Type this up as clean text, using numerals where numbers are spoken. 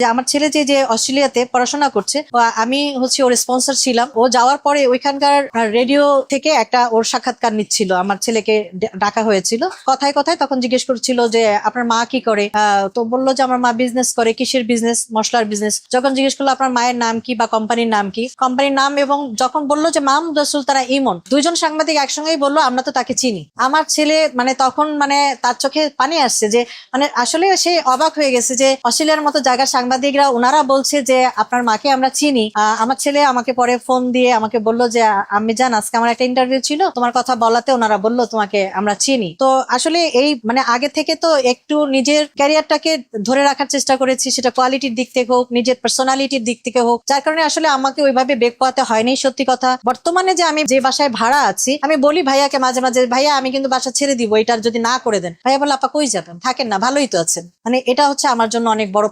যে আমার ছেলে যে অস্ট্রেলিয়াতে পড়াশোনা করছে, আমি হচ্ছে ওর স্পন্সর ছিলাম। ও যাওয়ার পরে ওইখানকার রেডিও থেকে একটা ওর সাক্ষাৎকার নিচ্ছিল, আমার ছেলেকে ডাকা হয়েছিল। কথায় কথায় তখন জিজ্ঞেস করছিল যে আপনার মা কি করে, তো বললো যে আমার মা বিজনেস করে। কিসের বিজনেস? মশলার বিজনেস। যখন জিজ্ঞেস করলো আপনার মায়ের নাম কি বা কোম্পানির নাম কি, কোম্পানির নাম, এবং যখন বললো যে মাহমুদ রাসূল তারা ইমন, দুইজন সাংবাদিক একসঙ্গেই বললো আমরা তো তাকে চিনি। আমার ছেলে তখন তার চোখে পানি আসছে, যে আসলে সে অবাক হয়ে গেছে যে অস্ট্রেলিয়ার মতো জায়গার সাংবাদিকরা ওনারা বলছে যে আপনার মাকে আমরা চিনি। আমার ছেলে আমাকে পরে ফোন দিয়ে আমাকে বলল যে আম্মি জান, আজকে আমার একটা ইন্টারভিউ ছিল, তোমার কথা বলাতে ওনারা বললো তোমাকে আমরা চিনি। তো আসলে এই আগে থেকে তো একটু নিজের ক্যারিয়ারটাকে ধরে রাখার চেষ্টা করেছি, সেটা কোয়ালিটির দিক থেকে হোক, নিজের পার্সোনালিটির দিক থেকে হোক, যার কারণে আসলে আমাকে ওইভাবে বেগ পোয়াতে হয়নি। সত্যি কথা, বর্তমানে যে আমি যে বাসায় ভাড়া আছি, আমি বলি ভাইয়াকে মাঝে মাঝে, ভাইয়া আমি কিন্তু বাসা ছেড়ে দিব, এটার যদি না করে দেন। ভাইয়া বলে আপা কই যাবেন, থাকেন না, ভালোই তো আছেন। এটা হচ্ছে আমার জন্য অনেক বড়